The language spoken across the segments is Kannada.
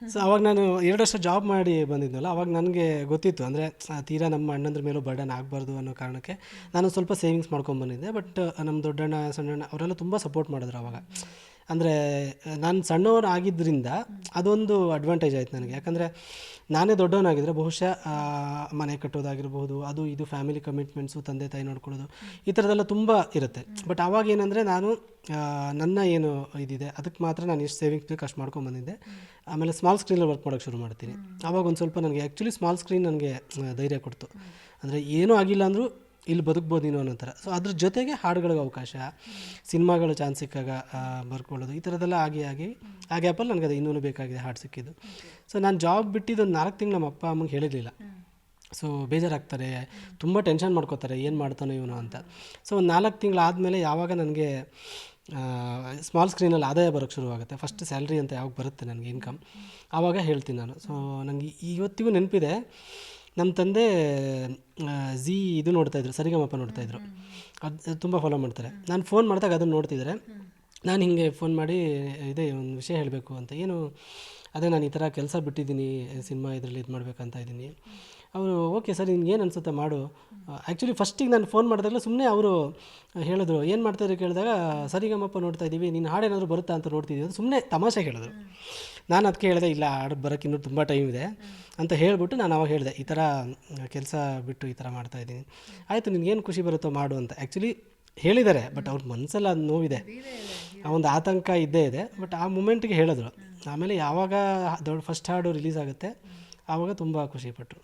ಸೊ ಅವಾಗ ನಾನು 2 ವರ್ಷ ಜಾಬ್ ಮಾಡಿ ಬಂದಿದ್ನಲ್ಲ, ಅವಾಗ ನನಗೆ ಗೊತ್ತಿತ್ತು ಅಂದರೆ ತೀರಾ ನಮ್ಮ ಅಣ್ಣಂದ್ರ ಮೇಲೂ ಬರ್ಡನ್ ಆಗಬಾರ್ದು ಅನ್ನೋ ಕಾರಣಕ್ಕೆ ನಾನು ಸ್ವಲ್ಪ ಸೇವಿಂಗ್ಸ್ ಮಾಡ್ಕೊಂಡು ಬಂದಿದ್ದೆ. ಬಟ್ ನಮ್ಮ ದೊಡ್ಡಣ್ಣ ಸಣ್ಣಣ್ಣ ಅವರೆಲ್ಲ ತುಂಬ ಸಪೋರ್ಟ್ ಮಾಡಿದ್ರು ಅವಾಗ. ಅಂದರೆ ನಾನು ಸಣ್ಣವನು ಆಗಿದ್ದರಿಂದ ಅದೊಂದು ಅಡ್ವಾಂಟೇಜ್ ಆಯ್ತು ನನಗೆ. ಯಾಕಂದರೆ ನಾನೇ ದೊಡ್ಡವನಾಗಿದ್ದರೆ ಬಹುಶಃ ಮನೆ ಕಟ್ಟೋದಾಗಿರ್ಬೋದು, ಅದು ಇದು ಫ್ಯಾಮಿಲಿ ಕಮಿಟ್ಮೆಂಟ್ಸು, ತಂದೆ ತಾಯಿ ನೋಡ್ಕೊಳ್ಳೋದು, ಈ ಥರದ್ದೆಲ್ಲ ತುಂಬ ಇರುತ್ತೆ. ಬಟ್ ಆವಾಗ ಏನಂದರೆ ನಾನು ನನ್ನ ಏನು ಇದಿದೆ ಅದಕ್ಕೆ ಮಾತ್ರ ನಾನು ಎಷ್ಟು ಸೇವಿಂಗ್ಸ್ ಬೇಕು ಅಷ್ಟು ಮಾಡ್ಕೊಂಡು ಬಂದಿದ್ದೆ. ಆಮೇಲೆ ಸ್ಮಾಲ್ ಸ್ಕ್ರೀನಲ್ಲಿ ವರ್ಕ್ ಮಾಡೋಕ್ಕೆ ಶುರು ಮಾಡ್ತೀನಿ. ಆವಾಗ ಒಂದು ಸ್ವಲ್ಪ ನನಗೆ ಆ್ಯಕ್ಚುಲಿ ಸ್ಮಾಲ್ ಸ್ಕ್ರೀನ್ ನನಗೆ ಧೈರ್ಯ ಕೊಡ್ತು. ಅಂದರೆ ಏನೂ ಆಗಿಲ್ಲ ಅಂದರೂ ಇಲ್ಲಿ ಬದುಕ್ಬೋದು ನೀನು ಅನ್ನೋ ಥರ. ಸೊ ಅದ್ರ ಜೊತೆಗೆ ಹಾಡುಗಳಿಗೆ ಅವಕಾಶ, ಸಿನಿಮಾಗಳು ಚಾನ್ಸ್ ಸಿಕ್ಕಾಗ ಬರ್ಕೊಳ್ಳೋದು, ಈ ಥರದ್ದೆಲ್ಲ ಆಗಿ ಆ ಗ್ಯಾಪಲ್ಲಿ ನನಗೆ ಅದು ಇನ್ನೂ ಬೇಕಾಗಿದೆ ಹಾಡು ಸಿಕ್ಕಿದ್ದು. ಸೊ ನಾನು ಜಾಬ್ ಬಿಟ್ಟಿದ್ದು ಒಂದು 4 ತಿಂಗಳು ನಮ್ಮ ಅಪ್ಪ ಅಮ್ಮಗೆ ಹೇಳಿರಲಿಲ್ಲ. ಸೊ ಬೇಜಾರಾಗ್ತಾರೆ, ತುಂಬ ಟೆನ್ಷನ್ ಮಾಡ್ಕೋತಾರೆ, ಏನು ಮಾಡ್ತಾನೋ ಇವನು ಅಂತ. ಸೊ ಒಂದು 4 ತಿಂಗಳಾದಮೇಲೆ ಯಾವಾಗ ನನಗೆ ಸ್ಮಾಲ್ ಸ್ಕ್ರೀನಲ್ಲಿ ಆದಾಯ ಬರೋಕ್ಕೆ ಶುರುವಾಗುತ್ತೆ, ಫಸ್ಟ್ ಸ್ಯಾಲ್ರಿ ಅಂತ ಯಾವಾಗ ಬರುತ್ತೆ ನನಗೆ ಇನ್ಕಮ್, ಆವಾಗ ಹೇಳ್ತೀನಿ ನಾನು. ಸೊ ನನಗೆ ಇವತ್ತಿಗೂ ನೆನಪಿದೆ, ನಮ್ಮ ತಂದೆ ಇದು ನೋಡ್ತಾಯಿದ್ರು, ಸರಿಗಮಪ ನೋಡ್ತಾಯಿದ್ರು. ಅದು ತುಂಬ ಫಾಲೋ ಮಾಡ್ತಾರೆ. ನಾನು ಫೋನ್ ಮಾಡಿದಾಗ ಅದನ್ನು ನೋಡ್ತಿದ್ದಾರೆ. ನಾನು ಹಿಂಗೆ ಫೋನ್ ಮಾಡಿ ಇದೇ ಒಂದು ವಿಷಯ ಹೇಳಬೇಕು ಅಂತ. ಏನು ಅದೇ ನಾನು ಈ ಥರ ಕೆಲಸ ಬಿಟ್ಟಿದ್ದೀನಿ, ಸಿನಿಮಾ ಇದರಲ್ಲಿ ಇದು ಮಾಡಬೇಕಂತ ಇದ್ದೀನಿ. ಅವರು ಓಕೆ ಸರ್, ನಿನ್ಗೆ ಏನು ಅನಿಸುತ್ತೆ ಮಾಡು. ಆ್ಯಕ್ಚುಲಿ ಫಸ್ಟಿಗೆ ನಾನು ಫೋನ್ ಮಾಡಿದಾಗಲೂ ಸುಮ್ಮನೆ ಅವರು ಹೇಳಿದ್ರು, ಏನು ಮಾಡ್ತಾಯಿದ್ರು ಕೇಳಿದಾಗ, ಸರಿಗಮಪ ನೋಡ್ತಾ ಇದ್ದೀವಿ, ನೀನು ಹಾಡೇನಾದರೂ ಬರುತ್ತಾ ಅಂತ ನೋಡ್ತಿದ್ದೀವಿ ಅಂತ ಸುಮ್ಮನೆ ತಮಾಷೆ ಹೇಳಿದ್ರು. ನಾನು ಅದಕ್ಕೆ ಹೇಳಿದೆ, ಇಲ್ಲ ಹಾಡು ಬರೋಕ್ಕೆ ಇನ್ನೂ ತುಂಬ ಟೈಮ್ ಇದೆ ಅಂತ ಹೇಳಿಬಿಟ್ಟು ನಾನು ಅವಾಗ ಹೇಳಿದೆ, ಈ ಥರ ಕೆಲಸ ಬಿಟ್ಟು ಈ ಥರ ಮಾಡ್ತಾಯಿದ್ದೀನಿ. ಆಯಿತು, ನಿನ್ಗೇನು ಖುಷಿ ಬರುತ್ತೋ ಮಾಡು ಅಂತ ಆ್ಯಕ್ಚುಲಿ ಹೇಳಿದ್ದಾರೆ. ಬಟ್ ಅವ್ರ ಮನಸ್ಸಲ್ಲಿ ಅದು ನೋವಿದೆ, ಆ ಒಂದು ಆತಂಕ ಇದ್ದೇ ಇದೆ. ಬಟ್ ಆ ಮೂಮೆಂಟಿಗೆ ಹೇಳಿದ್ರು. ಆಮೇಲೆ ಯಾವಾಗ ಫಸ್ಟ್ ಹಾಡು ರಿಲೀಸ್ ಆಗುತ್ತೆ ಆವಾಗ ತುಂಬ ಖುಷಿಪಟ್ಟರು.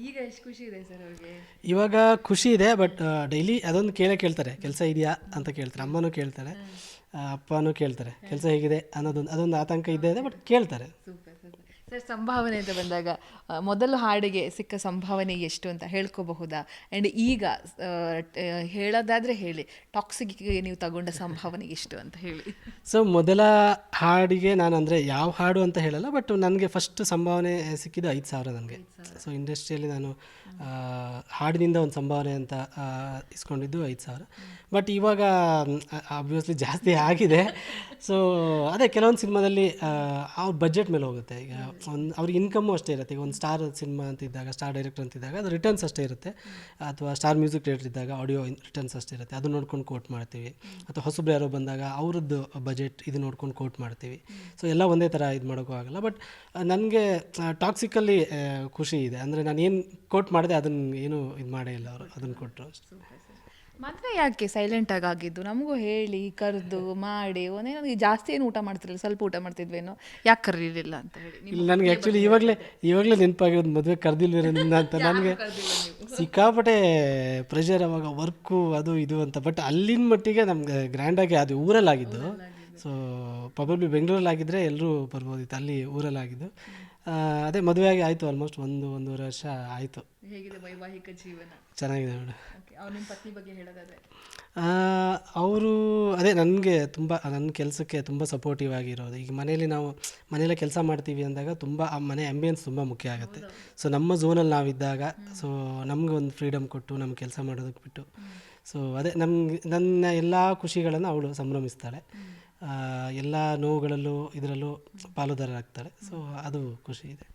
ಈಗ ಎಷ್ಟು ಖುಷಿ ಇದೆ ಸರ್ ಅವ್ರಿಗೆ? ಇವಾಗ ಖುಷಿ ಇದೆ, ಬಟ್ ಡೈಲಿ ಅದೊಂದು ಕೇಳ್ತಾರೆ, ಕೆಲಸ ಇದೆಯಾ ಅಂತ ಕೇಳ್ತಾರೆ. ಅಮ್ಮನೂ ಕೇಳ್ತಾರೆ, ಅಪ್ಪನೂ ಕೇಳ್ತಾರೆ, ಕೆಲಸ ಹೇಗಿದೆ ಅದೊಂದು ಆತಂಕ ಇದ್ದೇ ಇದೆ, ಬಟ್ ಕೇಳ್ತಾರೆ. Super super sir. ಸಂಭಾವನೆ ಅಂತ ಬಂದಾಗ ಮೊದಲು ಹಾಡಿಗೆ ಸಿಕ್ಕ ಸಂಭಾವನೆ ಎಷ್ಟು ಅಂತ ಹೇಳ್ಕೋಬಹುದಾ? ಆ್ಯಂಡ್ ಈಗ ಹೇಳೋದಾದರೆ ಹೇಳಿ, ಟಾಕ್ಸಿಕ್ಗೆ ನೀವು ತಗೊಂಡ ಸಂಭಾವನೆ ಎಷ್ಟು ಅಂತ ಹೇಳಿ. ಸೊ ಮೊದಲ ಹಾಡಿಗೆ ನಾನು ಅಂದರೆ ಯಾವ ಹಾಡು ಅಂತ ಹೇಳಲ್ಲ, ಬಟ್ ನನಗೆ ಫಸ್ಟ್ ಸಂಭಾವನೆ ಸಿಕ್ಕಿದ್ದು 5,000 ನನಗೆ. ಸೊ ಇಂಡಸ್ಟ್ರಿಯಲ್ಲಿ ನಾನು ಹಾಡಿನಿಂದ ಒಂದು ಸಂಭಾವನೆ ಅಂತ ಇಸ್ಕೊಂಡಿದ್ದು 5,000. ಬಟ್ ಇವಾಗ ಆಬ್ವಿಯಸ್ಲಿ ಜಾಸ್ತಿ ಆಗಿದೆ. ಸೊ ಅದೇ ಕೆಲವೊಂದು ಸಿನಿಮಾದಲ್ಲಿ ಅವ್ರ ಬಜೆಟ್ ಮೇಲೆ ಹೋಗುತ್ತೆ. ಈಗ ಅವ್ರಿಗೆ ಇನ್ಕಮ್ಮು ಅಷ್ಟೇ ಇರುತ್ತೆ. ಈಗ ಒಂದು ಸ್ಟಾರ್ ಸಿನಿಮಾ ಅಂತಿದ್ದಾಗ, ಸ್ಟಾರ್ ಡೈರೆಕ್ಟರ್ ಅಂತಿದ್ದಾಗ ಅದು ರಿಟರ್ನ್ಸ್ ಅಷ್ಟೇ ಇರುತ್ತೆ. ಅಥವಾ ಸ್ಟಾರ್ ಮ್ಯೂಸಿಕ್ ಡೈರೆಕ್ಟರ್ ಇದ್ದಾಗ ಆಡಿಯೋ ರಿಟರ್ನ್ಸ್ ಅಷ್ಟೇ ಇರುತ್ತೆ, ಅದು ನೋಡ್ಕೊಂಡು ಕೋಟ್ ಮಾಡ್ತೀವಿ. ಅಥವಾ ಹೊಸಬ್ರು ಯಾರೋ ಬಂದಾಗ ಅವ್ರದ್ದು ಬಜೆಟ್ ಇದು ನೋಡ್ಕೊಂಡು ಕೋಟ್ ಮಾಡ್ತೀವಿ. ಸೊ ಎಲ್ಲ ಒಂದೇ ಥರ ಇದು ಮಾಡೋಕ್ಕೂ ಆಗಲ್ಲ. ಬಟ್ ನನಗೆ ಟಾಕ್ಸಿಕಲ್ಲಿ ಖುಷಿ ಇದೆ. ಅಂದರೆ ನಾನು ಏನು ಕೋಟ್ ಮಾಡಿದೆ ಅದನ್ನು ಏನೂ ಇದು ಮಾಡೇ ಇಲ್ಲ, ಅವರು ಅದನ್ನು ಕೊಟ್ಟರು. ಮದುವೆ ಯಾಕೆ ಸೈಲೆಂಟಾಗಿ ಆಗಿದ್ದು? ನಮಗೂ ಹೇಳಿ, ಕರೆದು ಮಾಡಿ. ಒಂದೇನು ಜಾಸ್ತಿ ಏನು ಊಟ ಮಾಡ್ತಿರಲಿಲ್ಲ, ಸ್ವಲ್ಪ ಊಟ ಮಾಡ್ತಿದ್ವೇನೋ, ಯಾಕೆ ಕರೀಲಿಲ್ಲ ಅಂತ ಹೇಳಿ. ಇಲ್ಲ, ನನಗೆ ಆ್ಯಕ್ಚುಲಿ ಇವಾಗಲೇ ನೆನಪಾಗಿರೋದು ಮದುವೆ ಕರೆದಿಲ್ವೇನೋ ಅಂತ. ನನಗೆ ಸಿಕ್ಕಾಪಟ್ಟೆ ಪ್ರೆಷರ್ ಅವಾಗ, ವರ್ಕು ಅದು ಇದು ಅಂತ. ಬಟ್ ಅಲ್ಲಿನ ಮಟ್ಟಿಗೆ ನಮ್ಗೆ ಗ್ರ್ಯಾಂಡಾಗಿ ಅದು ಊರಲ್ಲಾಗಿದ್ದು. ಸೊ ಪ್ರಾಬಬ್ಲಿ ಬೆಂಗಳೂರಲ್ಲಾಗಿದ್ದರೆ ಎಲ್ಲರೂ ಬರ್ಬೋದಿತ್ತು, ಅಲ್ಲಿ ಊರಲ್ಲಾಗಿದ್ದು. ಅದೇ ಮದುವೆಯಾಗಿ ಆಯಿತು, ಆಲ್ಮೋಸ್ಟ್ 1-1.5 ವರ್ಷ ಆಯಿತು. ಹೇಗಿದೆ ವೈವಾಹಿಕ ಜೀವನ? ಚೆನ್ನಾಗಿದೆ ಮೇಡಮ್. ಅವ್ರ ನಿಮ್ಮ ಪತ್ನಿ ಬಗ್ಗೆ ಹೇಳೋದಾದರೆ? ಅವರು ಅದೇ ನನಗೆ ತುಂಬ ನನ್ನ ಕೆಲಸಕ್ಕೆ ತುಂಬ ಸಪೋರ್ಟಿವ್ ಆಗಿರೋದು. ಈಗ ಮನೆಯಲ್ಲೇ ಕೆಲಸ ಮಾಡ್ತೀವಿ ಅಂದಾಗ ತುಂಬ ಆ ಮನೆ ಆ್ಯಂಬಿಯನ್ಸ್ ತುಂಬ ಮುಖ್ಯ ಆಗುತ್ತೆ. ಸೊ ನಮ್ಮ ಝೋನಲ್ಲಿ ನಾವಿದ್ದಾಗ ಸೊ ನಮ್ಗೆ ಒಂದು ಫ್ರೀಡಮ್ ಕೊಟ್ಟು ನಮ್ಮ ಕೆಲಸ ಮಾಡೋದಕ್ಕೆ ಬಿಟ್ಟು, ಸೊ ಅದೇ ನನ್ನ ಎಲ್ಲ ಖುಷಿಗಳನ್ನು ಅವಳು ಸಂಭ್ರಮಿಸ್ತಾಳೆ. ಎಲ್ಲ ನೋವುಗಳಲ್ಲೂ ಇದರಲ್ಲೂ ಪಾಲುದಾರರಾಗ್ತಾಳೆ. ಸೊ ಅದು ಖುಷಿ ಇದೆ.